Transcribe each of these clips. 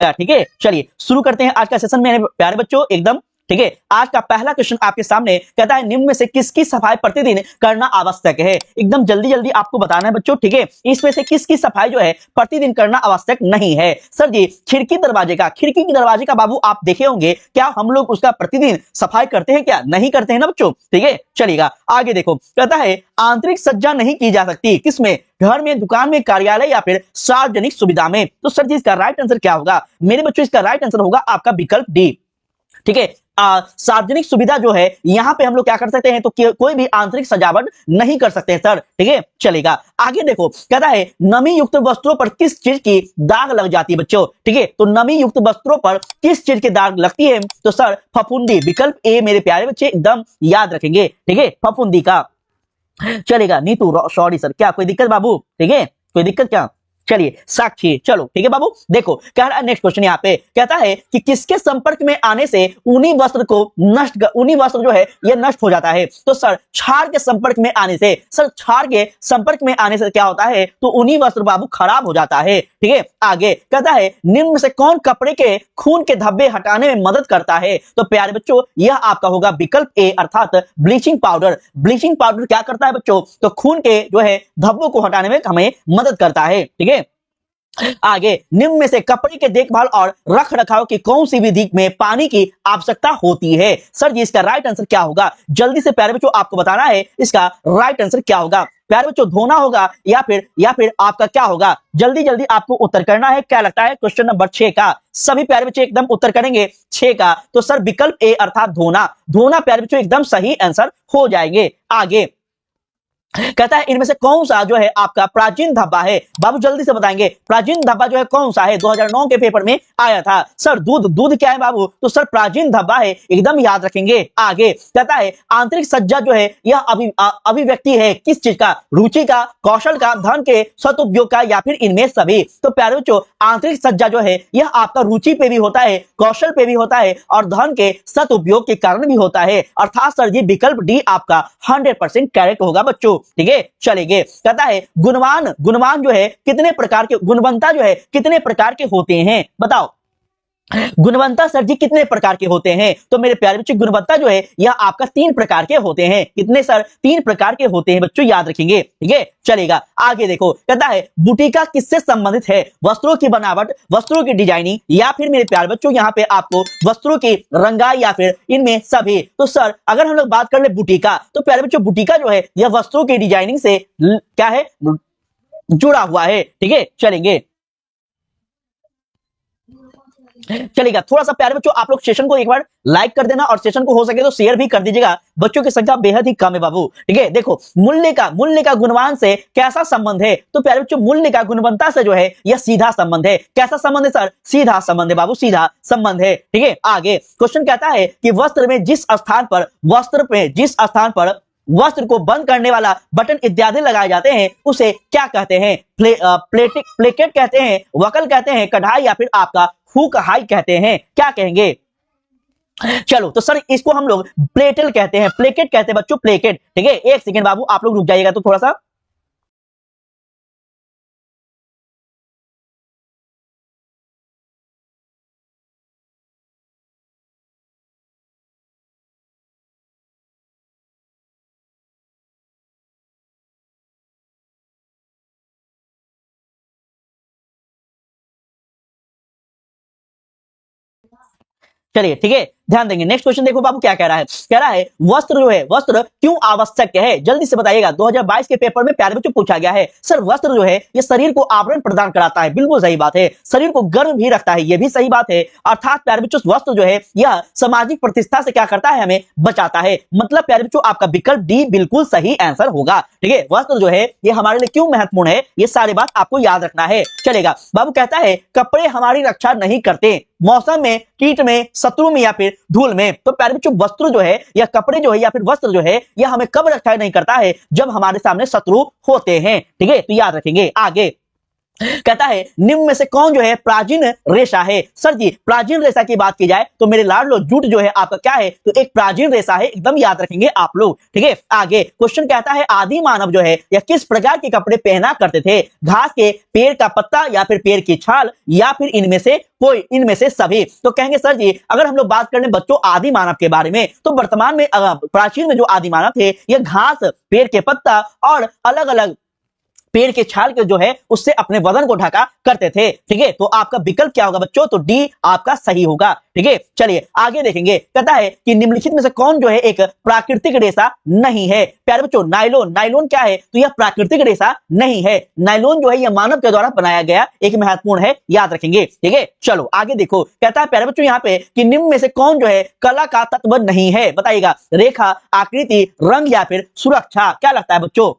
ठीक है, चलिए शुरू करते हैं आज का सेशन मेरे प्यारे बच्चों एकदम। ठीक है, आज का पहला क्वेश्चन आपके सामने कहता है निम्न में से किसकी सफाई प्रतिदिन करना आवश्यक है। एकदम जल्दी जल्दी आपको बताना है बच्चों। ठीक है, इसमें से किसकी सफाई जो है प्रतिदिन करना आवश्यक नहीं है। सर जी खिड़की की दरवाजे का बाबू आप देखे होंगे, क्या हम लोग उसका प्रतिदिन सफाई करते हैं क्या? नहीं करते हैं ना बच्चों। ठीक है, चलिएगा आगे देखो। कहता है आंतरिक सज्जा नहीं की जा सकती किसमें? घर में, दुकान में, कार्यालय या फिर सार्वजनिक सुविधा में। तो सर जी इसका राइट आंसर क्या होगा मेरे बच्चों? इसका राइट आंसर होगा आपका विकल्प डी। ठीक है, सार्वजनिक सुविधा जो है यहां पे हम लोग क्या कर सकते हैं? तो कोई भी आंतरिक सजावट नहीं कर सकते हैं सर। ठीक है, चलेगा आगे देखो। कहता है नमी युक्त वस्त्रों पर किस चीज की दाग लग जाती है बच्चों? ठीक है, तो नमी युक्त वस्त्रों पर किस चीज की दाग लगती है? तो सर फफूंदी, विकल्प ए मेरे प्यारे बच्चे एकदम याद रखेंगे। ठीक है, फफूंदी का। चलेगा नीतू सॉरी सर, क्या कोई दिक्कत बाबू? ठीक है, कोई दिक्कत क्या? चलिए साक्षी, चलो ठीक है बाबू। देखो कह रहा है नेक्स्ट क्वेश्चन यहाँ पे कहता है कि किसके संपर्क में आने से ऊनी वस्त्र जो है ये नष्ट हो जाता है? तो सर क्षार के संपर्क में आने से। सर क्षार के संपर्क में आने से क्या होता है? तो ऊनी वस्त्र बाबू खराब हो जाता है। ठीक है, आगे कहता है निम्न में से कौन कपड़े के खून के धब्बे हटाने में मदद करता है? तो प्यारे बच्चों यह आपका होगा विकल्प ए अर्थात ब्लीचिंग पाउडर। ब्लीचिंग पाउडर क्या करता है बच्चों? तो खून के जो है धब्बों को हटाने में हमें मदद करता है। ठीक है, आगे निम्न में से कपड़े के देखभाल और रख रखाव की कौन सी विधि में पानी की आवश्यकता होती है? सर जी इसका राइट आंसर क्या होगा? जल्दी से प्यारे बच्चों आपको बताना है इसका राइट आंसर क्या होगा। प्यारे बच्चों धोना होगा या फिर आपका क्या होगा? जल्दी जल्दी आपको उत्तर करना है। क्या लगता है क्वेश्चन नंबर 6 का? सभी प्यारे बच्चे एकदम उत्तर करेंगे 6 का। तो सर विकल्प ए अर्थात धोना प्यारे बच्चों एकदम सही आंसर हो जाएंगे। आगे कहता है इनमें से कौन सा जो है आपका प्राचीन धब्बा है? बाबू जल्दी से बताएंगे प्राचीन धब्बा जो है कौन सा है? 2009 के पेपर में आया था। सर दूध क्या है बाबू? तो सर प्राचीन धब्बा है, एकदम याद रखेंगे। आगे कहता है आंतरिक सज्जा जो है यह अभिव्यक्ति है किस चीज का? रुचि का, कौशल का, धन के सदुपयोग का या फिर इनमें सभी? तो प्यारे बच्चों आंतरिक सज्जा जो है यह आपका रुचि पे भी होता है, कौशल पे भी होता है और धन के सदुपयोग के कारण भी होता है। अर्थात सर जी विकल्प डी आपका 100% करेक्ट होगा बच्चों। ठीक है, चलेंगे। कहता है गुणवान जो है कितने प्रकार के, गुणवंता जो है कितने प्रकार के होते हैं? बताओ गुणवंता सर जी कितने प्रकार के होते हैं? तो मेरे प्यारे बच्चों गुणवत्ता जो है यह आपका 3 प्रकार के होते हैं। कितने सर? 3 प्रकार के होते हैं बच्चों, याद रखेंगे। ठीक है, चलेगा आगे देखो। कहता है बूटीका किससे संबंधित है? वस्त्रों की बनावट, वस्त्रों की डिजाइनिंग या फिर मेरे प्यारे बच्चों यहाँ पे आपको वस्त्रों की रंगाई या फिर इनमें सभी? तो सर अगर हम लोग बात कर ले बूटीका, तो प्यारे बच्चों बूटीका जो है यह वस्त्रों की डिजाइनिंग से क्या है जुड़ा हुआ है। ठीक है, चलेगा। थोड़ा सा प्यारे बच्चों आप लोग सेशन को एक बार लाइक कर देना और सेशन को हो सके तो शेयर भी कर दीजिएगा। बच्चों की संख्या बेहद ही कम है बाबू। ठीक है, देखो मूल्य का गुणवान से कैसा संबंध है? तो प्यारे बच्चों मूल्य का गुणवत्ता से जो है यह सीधा संबंध है। कैसा संबंध है सर? सीधा संबंध है बाबू, सीधा संबंध है। ठीक है, आगे क्वेश्चन कहता है कि वस्त्र में जिस स्थान पर वस्त्र को बंद करने वाला बटन इत्यादि लगाए जाते हैं उसे क्या कहते हैं? प्लेकेट कहते हैं, वकल कहते हैं, कढ़ाई या फिर आपका हुक हाई कहते हैं? क्या कहेंगे? चलो तो सर इसको हम लोग प्लेटेल कहते हैं, प्लेकेट कहते हैं बच्चों, प्लेकेट। ठीक है, एक सेकेंड बाबू आप लोग रुक जाइएगा तो थोड़ा सा। चलिए ठीक है, ध्यान देंगे। नेक्स्ट क्वेश्चन देखो बाबू क्या कह रहा है। कह रहा है वस्त्र क्यों आवश्यक है? जल्दी से बताइएगा। 2022 के पेपर में प्यारे बच्चों पूछा गया है। सर वस्त्र जो है ये शरीर को आवरण प्रदान कराता है, बिल्कुल सही बात है। शरीर को गर्म भी रखता है, ये भी सही बात है। अर्थात प्यारे बच्चों वस्त्र जो है यह सामाजिक प्रतिष्ठा से क्या करता है? हमें बचाता है। मतलब प्यारे बच्चों आपका विकल्प डी बिल्कुल सही आंसर होगा। ठीक है, वस्त्र जो है ये हमारे लिए क्यों महत्वपूर्ण है ये सारी बात आपको याद रखना है। चलेगा बाबू। कहता है कपड़े हमारी रक्षा नहीं करते, मौसम में, कीट में, शत्रु में या फिर धूल में। तो प्यारे बच्चों वस्त्र जो है या कपड़े जो है या फिर वस्त्र जो है यह हमें कब रक्षा नहीं करता है? जब हमारे सामने शत्रु होते हैं। ठीक है, तो याद रखेंगे। आगे कहता है निम्न में से कौन जो है प्राचीन रेशा है। सर जी प्राचीन रेशा की बात की जाए तो मेरे लाडलो जूट जो है आपका क्या है, तो एक प्राचीन रेशा है, एकदम याद रखेंगे आप लोग। ठीक है, आगे क्वेश्चन कहता है आदि मानव जो है या किस प्रकार के कपड़े पहना करते थे, घास के, पेड़ का पत्ता या फिर पेड़ की छाल या फिर इनमें से कोई, इनमें से सभी। तो कहेंगे सर जी अगर हम लोग बात कर लें बच्चों आदि मानव के बारे में, तो वर्तमान में प्राचीन में जो आदि मानव थे ये घास, पेड़ के पत्ता और अलग अलग पेड़ के छाल के जो है उससे अपने वजन को ढका करते थे। ठीक है, तो आपका विकल्प क्या होगा बच्चों, तो डी आपका सही होगा। ठीक है, चलिए आगे देखेंगे। कहता है कि निम्नलिखित में से कौन जो है एक प्राकृतिक रेशा नहीं है। प्यारे बच्चों नायलॉन, नायलॉन क्या है, तो यह प्राकृतिक रेशा नहीं है। नायलॉन जो है यह मानव के द्वारा बनाया गया एक महत्वपूर्ण है, याद रखेंगे। ठीक है, चलो आगे देखो। कहता है प्यारे बच्चों यहाँ पे कि निम्न में से कौन जो है कला का तत्व नहीं है, बताइएगा। रेखा, आकृति, रंग या फिर सुरक्षा, क्या लगता है बच्चों।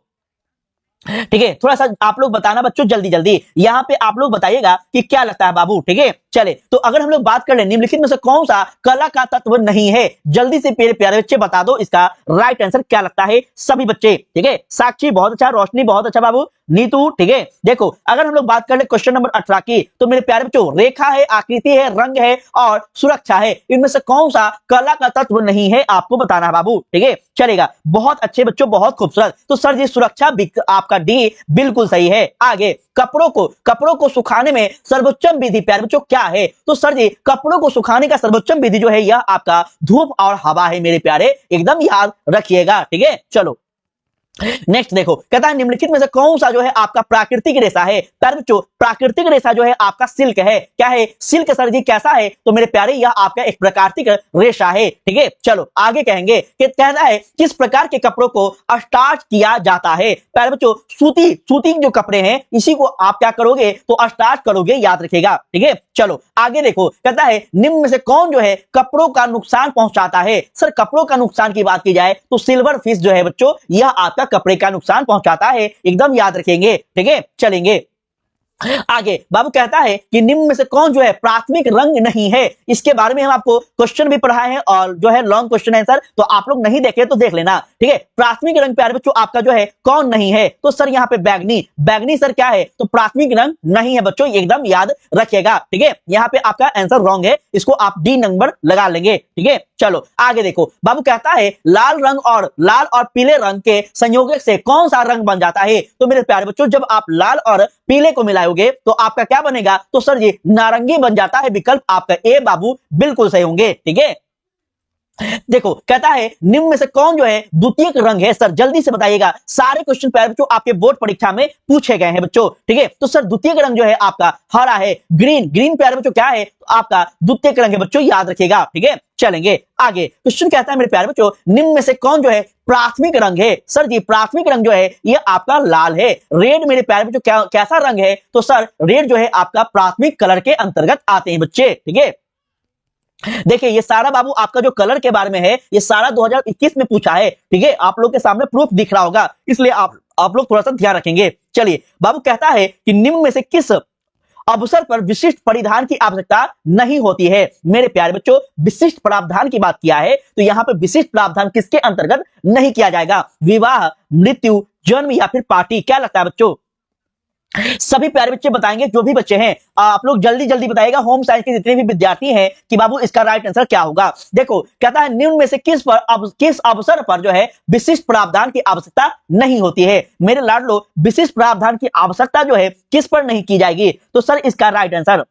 ठीक है, थोड़ा सा आप लोग बताना बच्चों जल्दी जल्दी, यहाँ पे आप लोग बताइएगा कि क्या लगता है बाबू। ठीक है, चले तो अगर हम लोग बात कर ले निम्नलिखित में से कौन सा कला का तत्व नहीं है, जल्दी से मेरे प्यारे बच्चे बता दो इसका राइट आंसर क्या लगता है सभी बच्चे। ठीक है, साक्षी बहुत अच्छा, रोशनी बहुत अच्छा बाबू, नीतू। ठीक है, देखो अगर हम लोग बात कर ले क्वेश्चन नंबर 18 की, तो मेरे प्यारे बच्चों रेखा है, आकृति है, रंग है और सुरक्षा है, इनमें से कौन सा कला का तत्व नहीं है आपको बताना है बाबू। ठीक है, चलेगा, बहुत अच्छे बच्चों, बहुत खूबसूरत। तो सर जी सुरक्षा आपका डी बिल्कुल सही है। आगे कपड़ों को सुखाने में सर्वोच्चम विधि प्यारे बच्चों क्या है, तो सर जी कपड़ों को सुखाने का सर्वोच्चम विधि जो है यह आपका धूप और हवा है मेरे प्यारे, एकदम याद रखिएगा। ठीक है, चलो नेक्स्ट देखो। कहता है निम्नलिखित में से कौन सा जो है आपका प्राकृतिक रेशा है। प्यारे बच्चों प्राकृतिक रेशा जो है आपका सिल्क है। क्या है सिल्क सर जी, कैसा है, तो मेरे प्यारे यह आपका एक प्राकृतिक रेशा है। ठीक है, चलो आगे कहेंगे कि कहता है किस प्रकार के कपड़ों को स्टार्च किया जाता है। प्यारे बच्चों सूती जो कपड़े हैं इसी को आप क्या करोगे, तो स्टार्च करोगे, याद रखिएगा। ठीक है, चलो आगे देखो। कहता है निम्न में से कौन जो है कपड़ों का नुकसान पहुंचाता है। सर कपड़ों का नुकसान की बात की जाए तो सिल्वर फिश जो है बच्चों यह आपका कपड़े का नुकसान पहुंचाता है, एकदम याद रखेंगे। ठीक है, चलेंगे आगे। बाबू कहता है कि निम्न में से कौन जो है प्राथमिक रंग नहीं है, इसके बारे में हम आपको क्वेश्चन भी पढ़ाए हैं और जो है लॉन्ग क्वेश्चन आंसर, तो आप लोग नहीं देखे तो देख लेना। ठीक है, प्राथमिक रंग प्यारे बच्चों आपका जो है कौन नहीं है, तो सर यहाँ पे बैगनी सर क्या है, तो प्राथमिक रंग नहीं है बच्चों, एकदम याद रखिएगा। ठीक है, यहाँ पे आपका आंसर रॉन्ग है, इसको आप डी नंबर लगा लेंगे। ठीक है, चलो आगे देखो। बाबू कहता है लाल और पीले रंग के संयोग से कौन सा रंग बन जाता है, तो मेरे प्यारे बच्चों जब आप लाल और पीले को मिलाओगे तो आपका क्या बनेगा, तो सर जी नारंगी बन जाता है। विकल्प आपका ए बाबू बिल्कुल सही होंगे। ठीक है, देखो कहता है निम्न में से कौन जो है द्वितीयक रंग है। सर जल्दी से बताइएगा, सारे क्वेश्चन प्यारे बच्चों आपके बोर्ड परीक्षा में पूछे गए हैं बच्चों। ठीक है, तो सर द्वितीयक रंग जो है आपका हरा है, ग्रीन प्यारे बच्चों क्या है, तो आपका द्वितीयक रंग है बच्चों, याद रखिएगा। ठीक है, चलेंगे आगे। क्वेश्चन कहता है मेरे प्यारे बच्चों निम्न में से कौन जो है प्राथमिक रंग है। सर जी प्राथमिक रंग जो है ये आपका लाल है। रेड मेरे प्यारे बच्चों कैसा रंग है, तो सर रेड जो है आपका प्राथमिक कलर के अंतर्गत आते हैं बच्चे। ठीक है, देखिए ये सारा बाबू आपका जो कलर के बारे में है ये सारा 2021 में पूछा है। ठीक है, आप लोग के सामने प्रूफ दिख रहा होगा, इसलिए आप लोग थोड़ा सा ध्यान रखेंगे। चलिए बाबू कहता है कि निम्न में से किस अवसर पर विशिष्ट परिधान की आवश्यकता नहीं होती है। मेरे प्यारे बच्चों विशिष्ट प्रावधान की बात किया है, तो यहाँ पे विशिष्ट प्रावधान किसके अंतर्गत नहीं किया जाएगा, विवाह, मृत्यु, जन्म या फिर पार्टी, क्या लगता है बच्चों। सभी प्यारे बच्चे बताएंगे, जो भी बच्चे हैं आप लोग जल्दी जल्दी बताइएगा, होम साइंस के जितने भी विद्यार्थी हैं, कि बाबू इसका राइट आंसर क्या होगा। देखो कहता है निम्न में से किस अवसर पर जो है विशिष्ट प्रावधान की आवश्यकता नहीं होती है। मेरे लाडलो विशिष्ट प्रावधान की आवश्यकता जो है किस पर नहीं की जाएगी, तो सर इसका राइट आंसर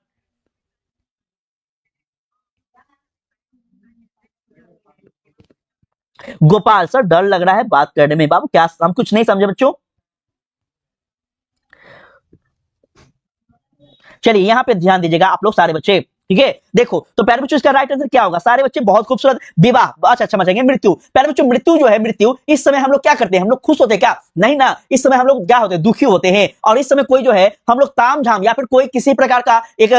गोपाल सर डर लग रहा है बात करने में। बाबू क्या हम कुछ नहीं समझे बच्चों। चलिए यहाँ पे ध्यान दीजिएगा आप लोग सारे बच्चे। ठीक है, देखो तो प्यारे बच्चों इसका राइट आंसर क्या होगा, सारे बच्चे बहुत खूबसूरत। विवाह अच्छा समझेंगे। मृत्यु प्यारे बच्चों मृत्यु जो है, मृत्यु इस समय हम लोग क्या करते हैं, हम लोग खुश होते हैं क्या, नहीं ना, इस समय हम लोग क्या होते हैं, दुखी होते हैं। और इस समय कोई जो है हम लोग ताम झाम या फिर कोई किसी प्रकार का एक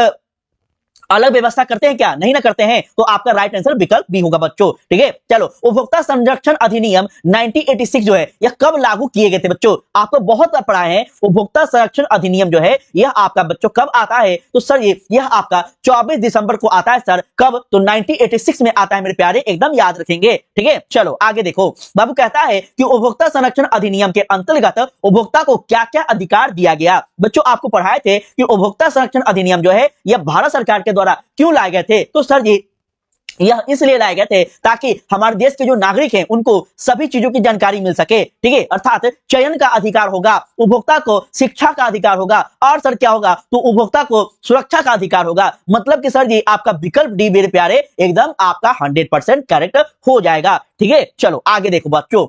अलग व्यवस्था करते हैं क्या? नहीं ना करते हैं, तो आपका राइट आंसर विकल्प बी होगा बच्चों। ठीक है, चलो उपभोक्ता संरक्षण अधिनियम 1986 जो है यह कब लागू किए गए थे बच्चों? आपको बहुत बार पढ़ा है उपभोक्ता संरक्षण अधिनियम जो है यह आपका बच्चों कब आता है? तो सर यह आपका 24 दिसंबर को आता है सर। कब? तो 1986 में आता है मेरे प्यारे, एकदम याद रखेंगे। ठीक है, चलो आगे देखो। बाबू कहता है कि उपभोक्ता संरक्षण अधिनियम के अंतर्गत उपभोक्ता को क्या क्या अधिकार दिया गया? बच्चों आपको पढ़ाए थे कि उपभोक्ता संरक्षण अधिनियम जो है यह भारत सरकार के द्वारा क्यों लाए गए थे? तो सर यह इसलिए लाए गए थे ताकि हमारे देश के जो नागरिक हैं उनको सभी चीजों की जानकारी मिल सके। ठीक है, अर्थात चयन का अधिकार होगा, उपभोक्ता को शिक्षा का अधिकार होगा, और सर क्या होगा? तो उपभोक्ता को सुरक्षा का अधिकार होगा। मतलब कि सर आपका विकल्प डी मेरे प्यारे एकदम आपका 100% करेक्ट हो जाएगा। ठीक है, चलो आगे देखो बच्चों।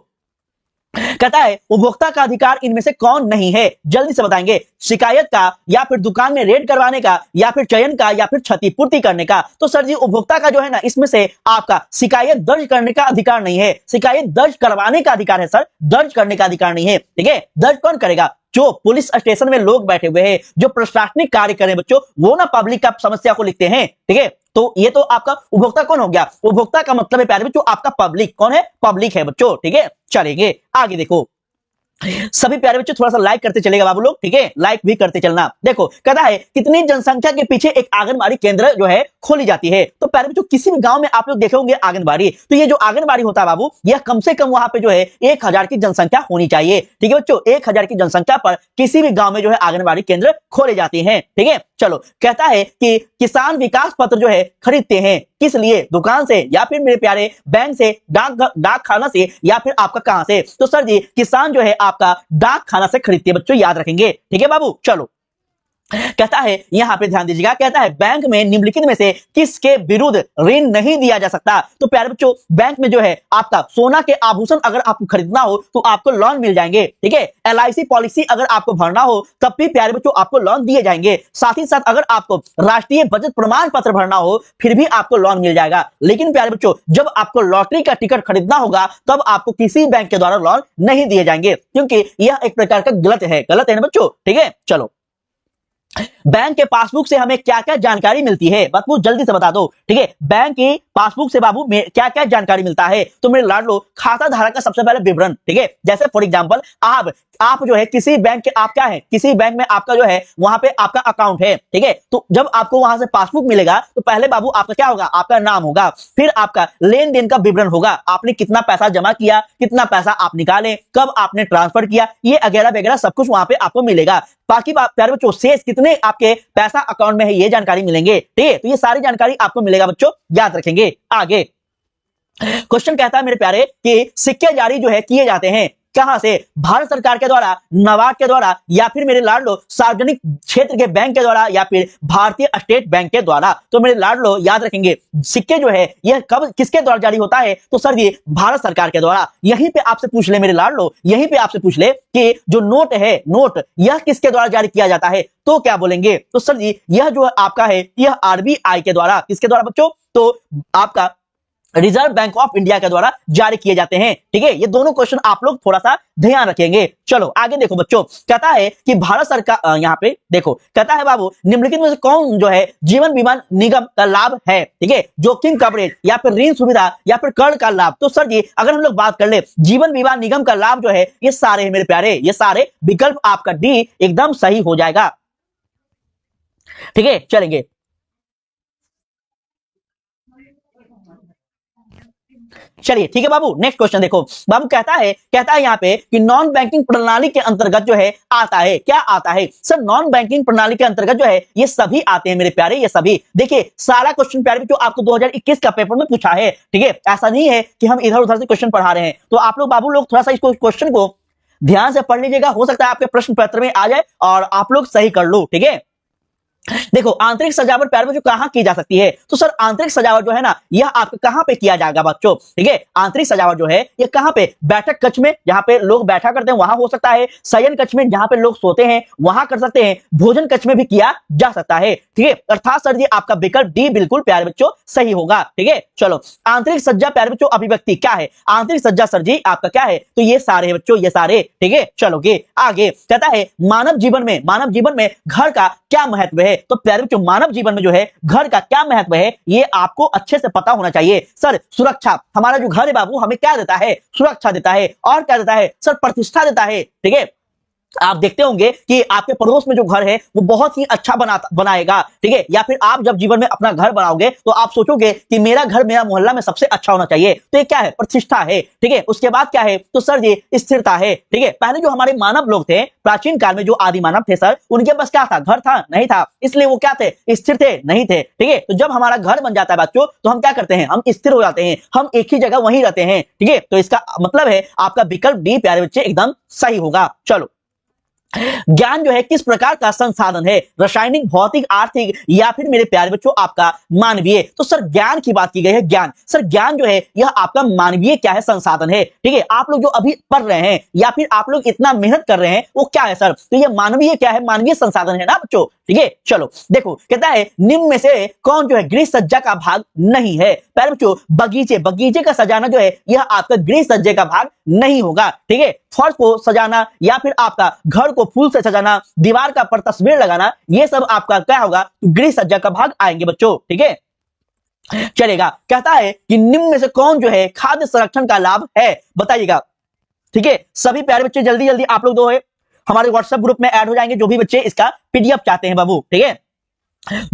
कहता है उपभोक्ता का अधिकार इनमें से कौन नहीं है? जल्दी से बताएंगे। शिकायत का, या फिर दुकान में रेड करवाने का, या फिर चयन का, या फिर क्षतिपूर्ति करने का? तो सर उपभोक्ता का जो है ना इसमें से आपका शिकायत दर्ज करने का अधिकार नहीं है, शिकायत दर्ज करवाने का अधिकार है सर, दर्ज करने का अधिकार नहीं है। ठीक है, दर्ज कौन करेगा? जो पुलिस स्टेशन में लोग बैठे हुए हैं, जो प्रशासनिक कार्य करें बच्चों, वो ना पब्लिक का समस्या को लिखते हैं। ठीक है, तो ये तो आपका उपभोक्ता कौन हो गया? उपभोक्ता का मतलब है प्यारे बच्चों आपका पब्लिक। कौन है? पब्लिक है बच्चों। ठीक है, चलेंगे आगे देखो। सभी प्यारे बच्चों थोड़ा सा लाइक करते चलेगा बाबू लोग। ठीक है, लाइक भी करते चलना। देखो कहता है कितनी जनसंख्या के पीछे एक आंगनबाड़ी केंद्र जो है खोली जाती है? तो प्यारे बच्चों किसी भी गांव में आप लोग देखे होंगे आंगनबाड़ी, तो ये जो आंगनबाड़ी होता है बाबू यह कम से कम वहां पे जो है 1000 की जनसंख्या होनी चाहिए। ठीक है बच्चों, 1000 की जनसंख्या पर किसी भी गांव में जो है आंगनबाड़ी केंद्र खोले जाते हैं। ठीक है, चलो कहता है कि किसान विकास पत्र जो है खरीदते हैं किस लिए? दुकान से, या फिर मेरे प्यारे बैंक से, डाक खाना से, या फिर आपका कहां से? तो सर किसान जो है आपका डाक खाना से खरीदते हैं बच्चों, याद रखेंगे। ठीक है बाबू, चलो कहता है यहां पे ध्यान दीजिएगा। कहता है बैंक में निम्नलिखित में से किसके विरुद्ध ऋण नहीं दिया जा सकता? तो प्यारे बच्चों बैंक में जो है आपका सोना के आभूषण अगर आपको खरीदना हो तो आपको लोन मिल जाएंगे। ठीक है, LIC पॉलिसी अगर आपको भरना हो तब भी प्यारे बच्चों आपको लोन दिए जाएंगे। साथ ही साथ अगर आपको राष्ट्रीय बचत प्रमाण पत्र भरना हो फिर भी आपको लोन मिल जाएगा। लेकिन प्यारे बच्चों जब आपको लॉटरी का टिकट खरीदना होगा तब आपको किसी बैंक के द्वारा लोन नहीं दिए जाएंगे, क्योंकि यह एक प्रकार का गलत है ना बच्चों। ठीक है, चलो बैंक के पासबुक से हमें क्या क्या जानकारी मिलती है? बाबू जल्दी से बता दो। ठीक है, बैंक की पासबुक से बाबू में क्या क्या जानकारी मिलता है? तो मेरे लाडलो खाता धारक का सबसे पहले विवरण। ठीक है, जैसे फॉर एग्जांपल आप जो है किसी बैंक के, आप क्या है किसी बैंक में आपका जो है वहां पे आपका अकाउंट है। ठीक है, तो जब आपको वहां से पासबुक मिलेगा तो पहले बाबू आपका क्या होगा? आपका नाम होगा, फिर आपका लेन देन का विवरण होगा, आपने कितना पैसा जमा किया, कितना पैसा आप निकाले, कब आपने ट्रांसफर किया, ये वगैरह वगैरह सब कुछ वहां पे आपको मिलेगा। बाकी प्यारे बच्चों शेष कितने आपके पैसा अकाउंट में है ये जानकारी मिलेंगे। ठीक है, तो ये सारी जानकारी आपको मिलेगा बच्चों, याद रखेंगे। आगे क्वेश्चन कहता है मेरे प्यारे कि सिक्के जारी जो है किए जाते हैं कहां से? भारत सरकार के द्वारा, नाबार्ड के द्वारा, या फिर मेरे लाडलो सार्वजनिक क्षेत्र के बैंक के द्वारा, या फिर भारतीय स्टेट बैंक के द्वारा? तो मेरे लाडलो याद रखेंगे सिक्के जो है यह कब किसके द्वारा जारी होता है? तो सर भारत सरकार के द्वारा। यहीं पे आपसे पूछ ले मेरे लाडलो, यहीं पे आपसे पूछ ले कि जो नोट है, नोट यह किसके द्वारा जारी किया जाता है? तो क्या बोलेंगे? तो सर यह जो आपका है यह RBI के द्वारा। किसके द्वारा बच्चों? तो आपका रिजर्व बैंक ऑफ इंडिया के द्वारा जारी किए जाते हैं। ठीक है, ये दोनों क्वेश्चन आप लोग थोड़ा सा ध्यान रखेंगे। चलो आगे देखो बच्चों। कहता है कि भारत सरकार, यहाँ पे देखो कहता है बाबू निम्नलिखित में से कौन जो है जीवन बीमा निगम का लाभ है? ठीक है, जोखिम कवरेज, या फिर ऋण सुविधा, या फिर कर का लाभ? तो सर अगर हम लोग बात कर ले जीवन बीमा निगम का लाभ जो है ये सारे है मेरे प्यारे, ये सारे विकल्प आपका डी एकदम सही हो जाएगा। ठीक है, चलेंगे। चलिए ठीक है बाबू, नेक्स्ट क्वेश्चन देखो। बाबू कहता है यहाँ पे कि नॉन बैंकिंग प्रणाली के अंतर्गत जो है आता है, क्या आता है? सर नॉन बैंकिंग प्रणाली के अंतर्गत जो है ये सभी आते हैं मेरे प्यारे, ये सभी। देखिए सारा क्वेश्चन प्यारे जो आपको 2021 का पेपर में पूछा है। ठीक है, ऐसा नहीं है कि हम इधर उधर से क्वेश्चन पढ़ा रहे हैं। तो आप लोग बाबू लोग थोड़ा सा इसको क्वेश्चन को ध्यान से पढ़ लीजिएगा, हो सकता है आपके प्रश्न पत्र में आ जाए और आप लोग सही कर लो। ठीक है, देखो आंतरिक सजावट प्यारे बच्चों कहां की जा सकती है? तो सर आंतरिक सजावट जो है ना यह आपको कहां पे किया जाएगा बच्चों? ठीक है, आंतरिक सजावट जो है ये कहां पे? बैठक कक्ष में जहां पे लोग बैठा करते हैं वहां हो सकता है, शयन कक्ष में जहां पे लोग सोते हैं वहां कर सकते हैं, भोजन कक्ष में भी किया जा सकता है। ठीक है, अर्थात सर आपका विकल्प डी बिल्कुल प्यारे बच्चों सही होगा। ठीक है, चलो आंतरिक सज्जा प्यारे बच्चों अभिव्यक्ति क्या है? आंतरिक सज्जा सर आपका क्या है? तो ये सारे है बच्चों, ये सारे। ठीक है, चलोगे आगे। कहता है मानव जीवन में घर का क्या महत्व है? है। तो प्यारे बच्चों मानव जीवन में जो है घर का क्या महत्व है ये आपको अच्छे से पता होना चाहिए। सर सुरक्षा, हमारा जो घर है बाबू हमें क्या देता है? सुरक्षा देता है। और क्या देता है? सर प्रतिष्ठा देता है। ठीक है, आप देखते होंगे कि आपके पड़ोस में जो घर है वो बहुत ही अच्छा बनाएगा। ठीक है, या फिर आप जब जीवन में अपना घर बनाओगे तो आप सोचोगे कि मेरा घर मेरा मोहल्ला में सबसे अच्छा होना चाहिए। तो ये क्या है? प्रतिष्ठा है। ठीक है, उसके बाद क्या है? तो सर ये स्थिरता है। ठीक है, पहले जो हमारे मानव लोग थे प्राचीन काल में, जो आदि मानव थे सर, उनके पास क्या था? घर था? नहीं था। इसलिए वो क्या थे? स्थिर थे? नहीं थे। ठीक है, तो जब हमारा घर बन जाता है बच्चों तो हम क्या करते हैं? हम स्थिर हो जाते हैं, हम एक ही जगह वहीं रहते हैं। ठीक है, तो इसका मतलब है आपका विकल्प डी प्यारे बच्चे एकदम सही होगा। चलो, ज्ञान जो है किस प्रकार का संसाधन है? रासायनिक, भौतिक, आर्थिक या फिर मेरे प्यारे बच्चों आपका मानवीय? तो सर ज्ञान की बात की गई है। ज्ञान, सर ज्ञान जो है यह आपका मानवीय क्या है? संसाधन है। ठीक है, आप लोग जो अभी पढ़ रहे हैं या फिर आप लोग इतना मेहनत कर रहे हैं वो क्या है सर? तो ये मानवीय क्या है? मानवीय संसाधन है ना बच्चों। ठीक है, चलो देखो, कहता है निम्न में से कौन जो है गृह सज्जा का भाग नहीं है? प्यारे बच्चों बगीचे, बगीचे का सजाना जो है यह आपका गृह सज्जे का भाग नहीं होगा। ठीक है, फर्श को सजाना या फिर आपका घर को फूल से सजाना, दीवार का पर तस्वीर लगाना, ये सब आपका क्या होगा? गृह सज्जा का भाग आएंगे बच्चों। ठीक है, चलेगा। कहता है कि निम्न में से कौन जो है खाद्य संरक्षण का लाभ है? बताइएगा। ठीक है, सभी प्यारे बच्चे जल्दी जल्दी आप लोग जो है हमारे व्हाट्सएप ग्रुप में ऐड हो जाएंगे, जो भी बच्चे इसका पीडीएफ चाहते हैं बाबू। ठीक है,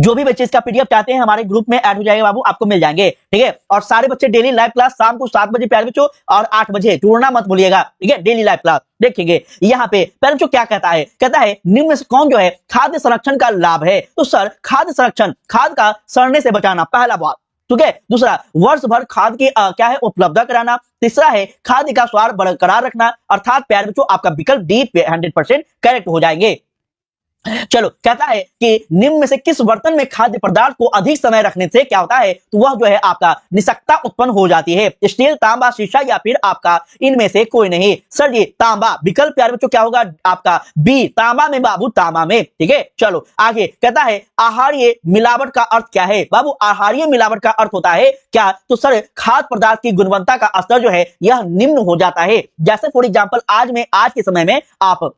जो भी बच्चे इसका पीडीएफ चाहते हैं हमारे ग्रुप में ऐड हो जाएगा बाबू, आपको मिल जाएंगे। ठीक है, और सारे बच्चे डेली लाइव क्लास शाम को 7 बजे प्यारे बच्चों और 8 बजे टूरना मत भूलिएगा। ठीक है, डेली लाइव क्लास देखेंगे। यहाँ पे प्यारे बच्चों क्या कहता है? कहता है निम्न में से कौन जो है खाद्य संरक्षण का लाभ है? तो सर खाद्य संरक्षण, खाद का सड़ने से बचाना, पहला बात। ठीक है, दूसरा वर्ष भर खाद की क्या है? उपलब्ध कराना। तीसरा है खाद्य का स्वाद बरकरार रखना। अर्थात प्यारे बच्चों आपका विकल्प डी 100% करेक्ट हो जाएंगे। चलो, कहता है कि निम्न में से किस बर्तन में खाद्य पदार्थ को अधिक समय रखने से क्या होता है? तो वह जो है आपका निषक्ता उत्पन्न हो जाती है। स्टील, तांबा, शीशा या फिर आपका इनमें से कोई नहीं। सर जी तांबा, विकल्प प्यारे बच्चों क्या होगा? आपका बी, तांबा में बाबू, तांबा में। ठीक है, चलो आगे कहता है आहार्य मिलावट का अर्थ क्या है? बाबू आहार्य मिलावट का अर्थ होता है क्या? तो सर खाद्य पदार्थ की गुणवत्ता का स्तर जो है यह निम्न हो जाता है। जैसे फॉर एग्जाम्पल आज के समय में आप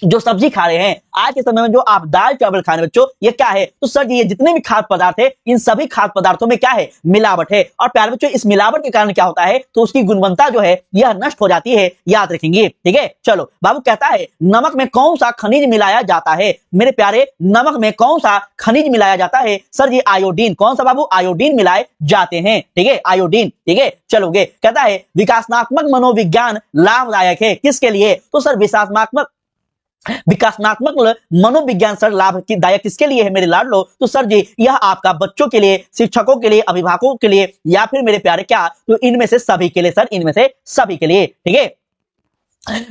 जो सब्जी खा रहे हैं, आज के समय में जो आप दाल चावल खा रहे हैं बच्चों, ये क्या है? तो सर ये जितने भी खाद्य पदार्थ है इन सभी खाद्य पदार्थों में क्या है? मिलावट है। और प्यारे बच्चों इस मिलावट के कारण क्या होता है? तो उसकी गुणवत्ता जो है यह नष्ट हो जाती है, याद रखेंगे। ठीक है, चलो बाबू कहता है नमक में कौन सा खनिज मिलाया जाता है? मेरे प्यारे नमक में कौन सा खनिज मिलाया जाता है? सर जी आयोडीन। कौन सा बाबू? आयोडीन मिलाए जाते हैं। ठीक है, आयोडीन। ठीक है, चलोगे। कहता है विकासात्मक मनोविज्ञान लाभदायक है किसके लिए? तो सर विकासात्मक मनोविज्ञान सर लाभदायक किसके लिए है मेरे लाडलो? तो सर जी यह आपका बच्चों के लिए, शिक्षकों के लिए, अभिभावकों के लिए या फिर मेरे प्यारे क्या? तो इनमें से सभी के लिए सर, इनमें से सभी के लिए। ठीक है,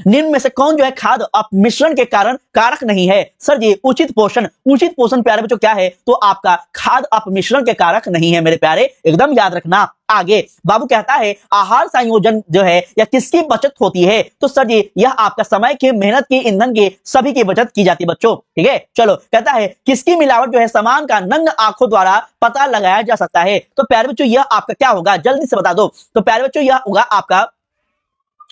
निम्न में से कौन जो है खाद्य अपमिश्रण के कारण कारक नहीं है? सर जी उचित पोषण। उचित पोषण प्यारे बच्चों क्या है? तो आपका खाद्य अपमिश्रण के कारक नहीं है मेरे प्यारे, एकदम याद रखना। आगे बाबू कहता है आहार संयोजन जो है या किसकी बचत होती है? तो सर जी यह आपका समय की, मेहनत की, ईंधन की, सभी की बचत की जाती है बच्चों। ठीक है, चलो कहता है किसकी मिलावट जो है सामान का नग्न आंखों द्वारा पता लगाया जा सकता है? तो प्यारे बच्चों यह आपका क्या होगा? जल्दी से बता दो। तो प्यारे बच्चों यह होगा आपका,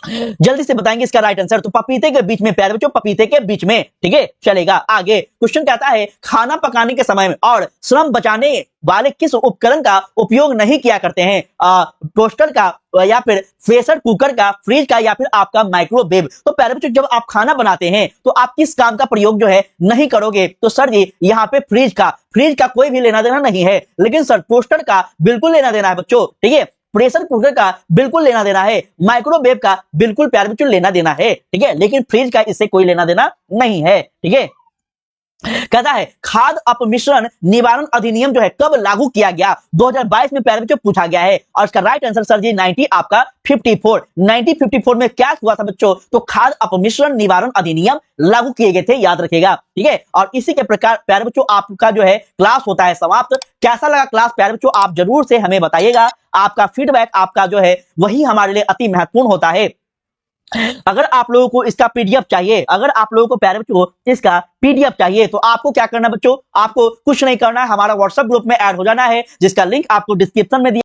जल्दी से बताएंगे इसका राइट आंसर। तो पपीते के बीच में प्यारे बच्चों, पपीते के बीच में। ठीक है, चलेगा। आगे क्वेश्चन कहता है खाना पकाने के समय में और श्रम बचाने वाले किस उपकरण का उपयोग नहीं किया करते हैं? टोस्टर का या फिर प्रेशर कुकर का, फ्रिज का या फिर आपका माइक्रोवेव? तो प्यारे बच्चों जब आप खाना बनाते हैं तो आप किस काम का प्रयोग जो है नहीं करोगे? तो सर जी यहाँ पे फ्रिज का कोई भी लेना देना नहीं है, लेकिन सर टोस्टर का बिल्कुल लेना देना है बच्चों। ठीक है, प्रेशर कुकर का बिल्कुल लेना देना है, माइक्रोवेव का बिल्कुल प्यारे बच्चों लेना देना है। ठीक है, लेकिन फ्रिज का इससे कोई लेना देना नहीं है। ठीक है, कहता है खाद्य अपमिश्रण निवारण अधिनियम जो है कब लागू किया गया? 2022 में प्यारे बच्चों पूछा गया है। और इसका राइट आंसर सर जी 1954 में क्या हुआ था बच्चों? तो खाद्य अपमिश्रण निवारण अधिनियम लागू किए गए थे, याद रखिएगा। ठीक है, और इसी के प्रकार प्यारे बच्चों आपका जो है क्लास होता है समाप्त। कैसा लगा क्लास प्यारे बच्चों आप जरूर से हमें बताइएगा। आपका फीडबैक आपका जो है वही हमारे लिए अति महत्वपूर्ण होता है। अगर आप लोगों को इसका पीडीएफ चाहिए, अगर आप लोगों को प्यारे बच्चों इसका पीडीएफ चाहिए तो आपको क्या करना बच्चों? आपको कुछ नहीं करना है, हमारा व्हाट्सएप ग्रुप में ऐड हो जाना है, जिसका लिंक आपको डिस्क्रिप्शन में दिया